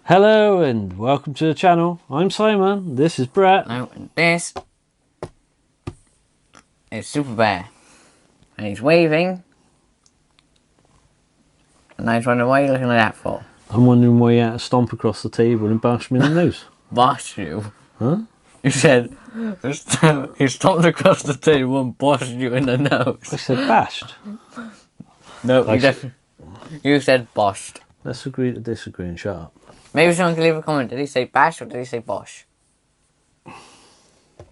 Hello and welcome to the channel. I'm Simon, this is Brett. Oh, and this is Super Bear. And he's waving. And I was wondering, what are you looking at that for? I'm wondering why you had to stomp across the table and bash me in the nose. Bosh you? Huh? You said, he stomped across the table and boshed you in the nose. I said bashed. No, you said boshed. Let's agree to disagree and shut up. Maybe someone can leave a comment. Did he say bash or did he say bosh?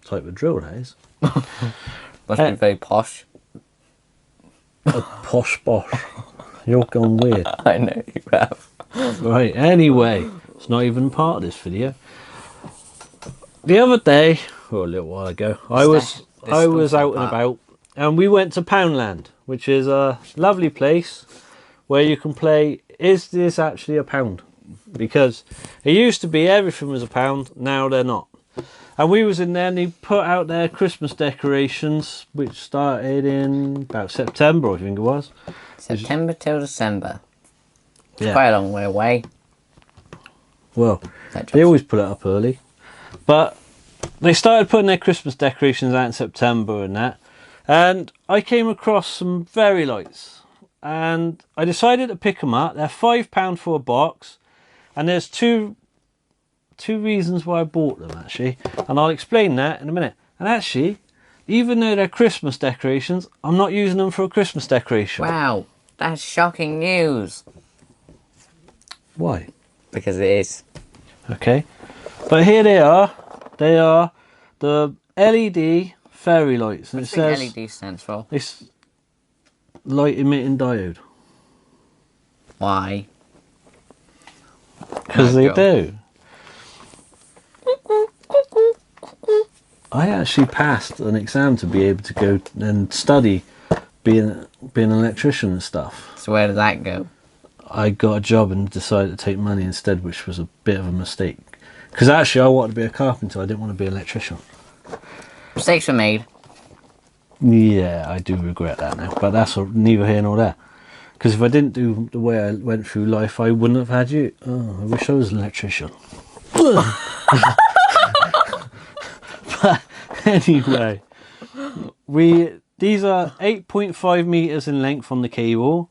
Type of drill, that is. Must be very posh. A posh bosh. You're gone weird. I know you have. Right, anyway, it's not even part of this video. The other day, or a little while ago, I was out and about, and we went to Poundland, which is a lovely place where you can play, is this actually a pound? Because it used to be everything was a pound, now they're not. And we was in there and they put out their Christmas decorations, which started in about September, I think it was. September till December. It's Yeah. quite a long way away. Well, they always put it up early. But they started putting their Christmas decorations out in September and that. And I came across some fairy lights. And I decided to pick them up. They're £5 for a box. And there's two reasons why I bought them, actually. And I'll explain that in a minute. And actually, even though they're Christmas decorations, I'm not using them for a Christmas decoration. Wow, that's shocking news. Why? Because it is. Okay. But here they are. They are the LED fairy lights. And What it do you says think LED stands for? it's light emitting diode. Why? Because they do. I actually passed an exam to be able to go and study being an electrician and stuff. So where did that go? I got a job and decided to take money instead, which was a bit of a mistake. Because actually I wanted to be a carpenter, I didn't want to be an electrician. Mistakes were made. Yeah, I do regret that now, but that's neither here nor there. Because if I didn't do the way I went through life, I wouldn't have had you. Oh, I wish I was an electrician. But anyway, these are 8.5 meters in length on the cable.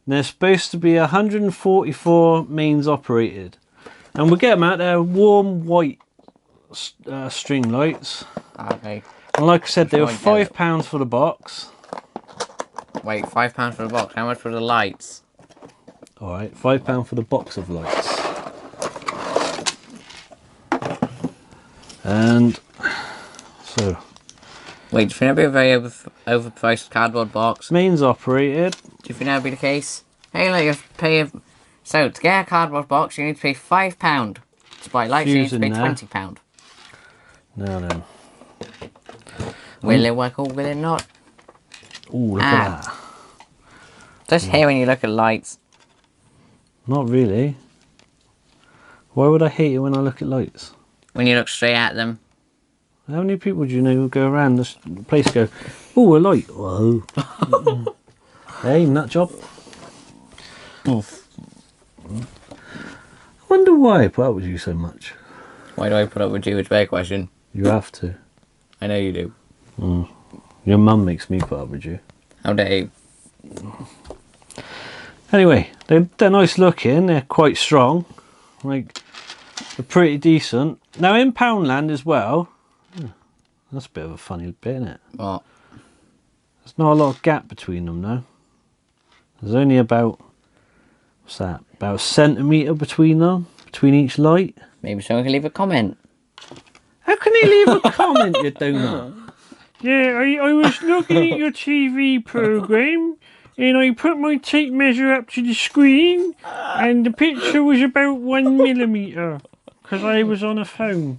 They're supposed to be 144 mains operated, and we get them out. They're warm white string lights. Okay. And like I said, they were £5 for the box. Wait, £5 for the box. How much for the lights? Alright, £5 for the box of lights. And so... Wait, do you think that'd be a very overpriced cardboard box? Mains operated. Do you think that'd be the case? Hey, look, you have to pay... So, to get a cardboard box, you need to pay £5. To buy lights, you need to pay £20. No. Will it work or will it not? Ooh, look at that. Just here when you look at lights. Not really. Why would I hate it when I look at lights? When you look straight at them. How many people do you know who go around this place and go, oh, a light? Whoa. Hey, nut job. Oof. I wonder why I put up with you so much. Why do I put up with you? It's a fair question. You have to. I know you do. Your mum makes me put up with you. How dare you? Anyway, they're nice looking. They're quite strong. Like, they're pretty decent. Now in Poundland as well. That's a bit of a funny bit, isn't it? What? There's not a lot of gap between them though. There's only about, what's that? About a centimetre between them, between each light. Maybe someone can leave a comment. How can they leave a comment, you donut? Yeah, I was looking at your TV programme and I put my tape measure up to the screen and the picture was about 1 millimetre because I was on a phone.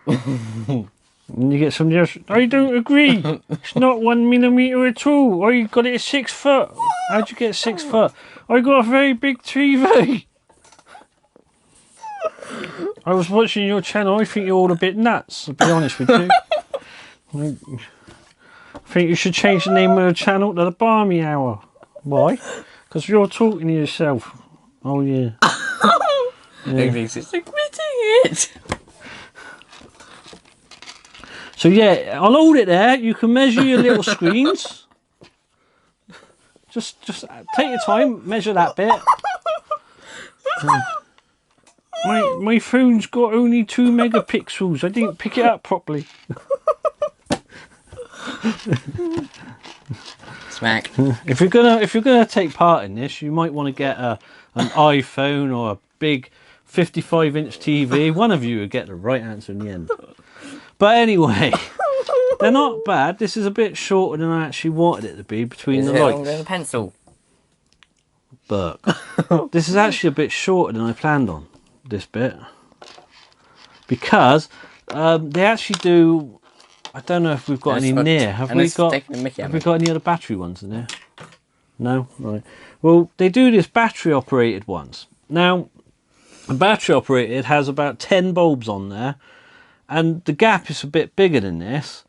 And you get somebody else, I don't agree. It's not 1 millimetre at all. I got it at 6 foot. how'd you get 6 foot? I got a very big TV. I was watching your channel. I think you're all a bit nuts, to be honest with you. I think you should change the name of the channel to the Barmy Hour. Why? Because you're talking to yourself. Oh yeah. Thinks it's admitting it. So yeah, I'll hold it there. You can measure your little screens. Just take your time, measure that bit. My phone's got only 2 megapixels. I didn't pick it up properly. Smack. If you're gonna take part in this, you might want to get an iPhone or a big 55-inch TV. One of you would get the right answer in the end. But anyway, they're not bad. This is a bit shorter than I actually wanted it to be between the lights. Longer than a pencil. But this is actually a bit shorter than I planned on. This bit, because they actually do. I don't know if we've got any near. Have we got any other battery ones in there? No, right. Well, they do this battery operated ones. Now, a battery operated has about 10 bulbs on there, and the gap is a bit bigger than this.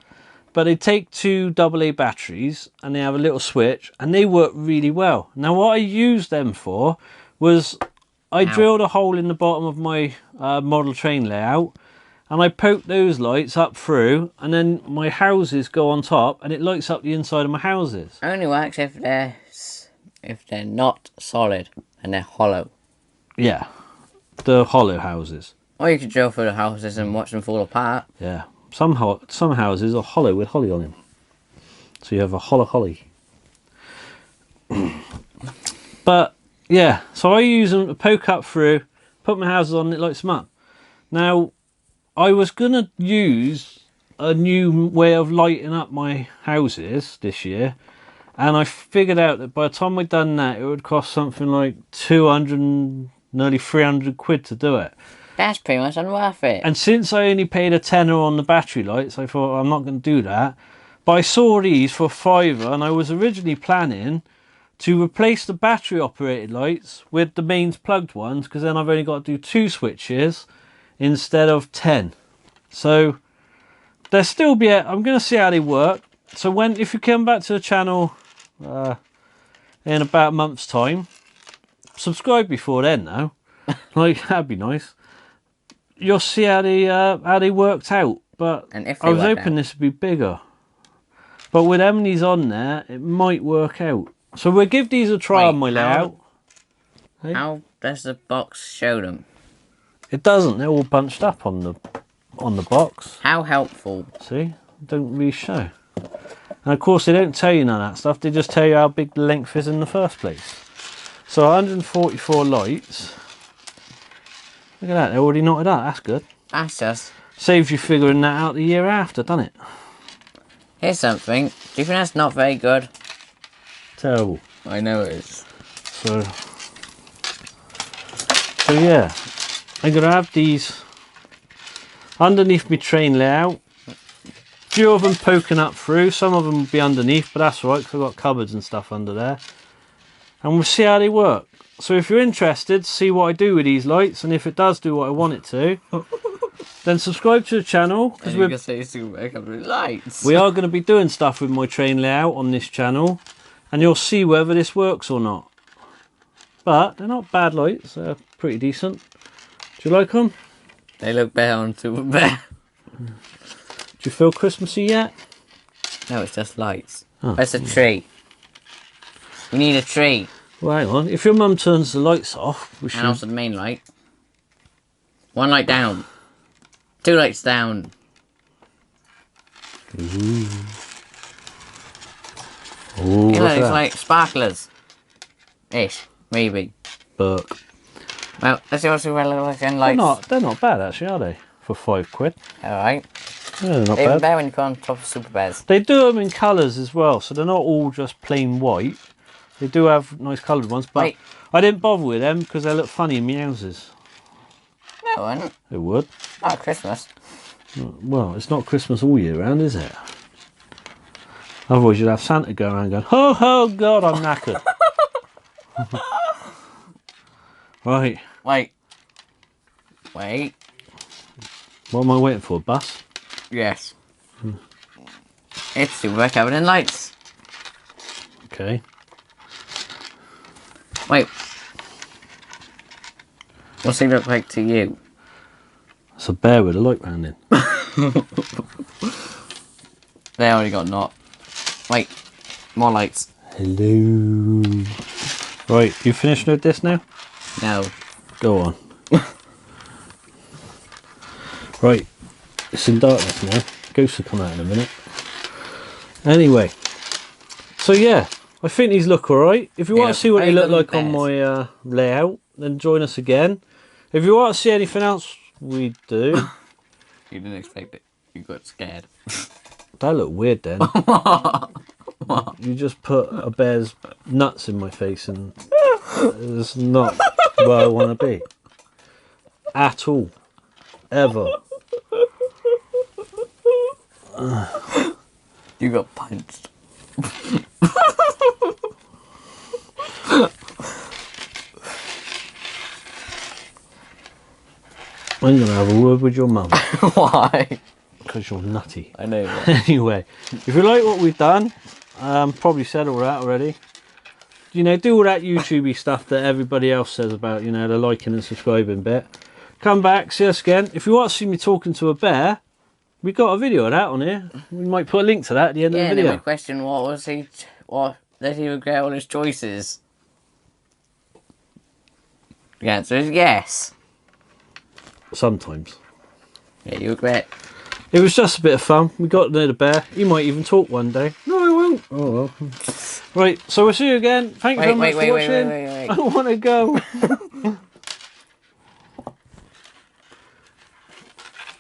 But they take 2 AA batteries and they have a little switch, and they work really well. Now, what I used them for was I drilled a hole in the bottom of my model train layout, and I poked those lights up through, and then my houses go on top, and it lights up the inside of my houses. Only works if they're not solid and they're hollow. Yeah, the hollow houses. Or you could drill through the houses and watch them fall apart. Yeah, some houses are hollow with holly on them, so you have a holly. But yeah, so I use them to poke up through, put my houses on, and it lights them up. Now, I was going to use a new way of lighting up my houses this year, and I figured out that by the time I'd done that, it would cost something like 200, nearly 300 quid to do it. That's pretty much unworth it. And since I only paid a tenner on the battery lights, I thought I'm not going to do that. But I saw these for £5, and I was originally planning to replace the battery operated lights with the mains plugged ones, because then I've only got to do 2 switches instead of 10. So they'll still be I'm going to see how they work. So if you come back to the channel in about a month's time, subscribe before then now. Like, that'd be nice. You'll see how they worked out. But I was hoping this would be bigger. But with Emily's on there, it might work out. So we'll give these a try on my layout. How does the box show them? It doesn't. They're all bunched up on the box. How helpful. See? Don't really show. And of course they don't tell you none of that stuff. They just tell you how big the length is in the first place. So 144 lights. Look at that. They're already knotted up. That's good. That's just... Saves you figuring that out the year after, doesn't it? Here's something. Do you think that's not very good? Terrible. I know it is. So yeah, I'm going to have these underneath my train layout. A few of them poking up through. Some of them will be underneath, but that's all right, because I've got cupboards and stuff under there. And we'll see how they work. So if you're interested to see what I do with these lights, and if it does do what I want it to, then subscribe to the channel, because we are going to be doing stuff with my train layout on this channel, and you'll see whether this works or not. But they're not bad lights. They're pretty decent. Do you like them? They look better on Super Bear. Do you feel Christmassy yet? No, it's just lights. Oh. That's a tree. We need a tree. Well, hang on. If your mum turns the lights off, we should... And also the main light. 1 light down. 2 lights down. Ooh. Ooh, You know, what's it's that? like sparklers. Ish, maybe. But Well, let's see what's the relevant lights. they're not bad actually, are they? For £5. Alright. Yeah, they're not Even bad. better when you put on top of Super Bears. They do them in colours as well, so they're not all just plain white. They do have nice coloured ones, but Wait. I didn't bother with them because they look funny in my houses. No, it wouldn't. They would. Not at Christmas. Well, it's not Christmas all year round, is it? Otherwise you'd have Santa go around going, ho ho God, I'm knackered. Right. Wait. What am I waiting for? Bus? Yes. It's Super Bear covered in lights. Okay. Wait. What's he look like to you? It's a bear with a light round in. They already got not. Wait, more lights. Hello. Right, you finished with this now? No. Go on. Right, it's in darkness now. Ghosts will come out in a minute. Anyway, so yeah, I think these look alright. If you want to see what they look like on my layout, then join us again. If you want to see anything else we do... You didn't expect it. You got scared. That looked weird then. You just put a bear's nuts in my face and it's not where I want to be. At all. Ever. You got punched. I'm going to have a word with your mum. Why? Because you're nutty. I know that. Anyway, if you like what we've done, probably said all that already. You know, do all that YouTube-y stuff that everybody else says about, you know, the liking and subscribing bit. Come back, see us again. If you want to see me talking to a bear, we got a video of that on here. We might put a link to that at the end of the video. Yeah, and my question, what did he regret all his choices? The answer is yes. Sometimes. Yeah, you regret. It was just a bit of fun. We got to know the bear. He might even talk one day. No, I won't. Oh, well. Right, so we'll see you again. Thank you very much for watching. Wait. I want to go.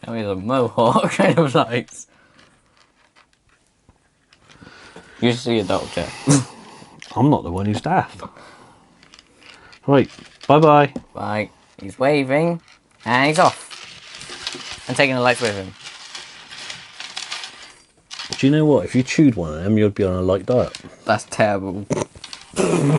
Now he has a mohawk kind of lights. You should see a doctor. I'm not the one who's daft. Right, bye-bye. Bye. He's waving. And he's off. And taking the lights with him. Do you know what? If you chewed one of them, you'd be on a light diet. That's terrible.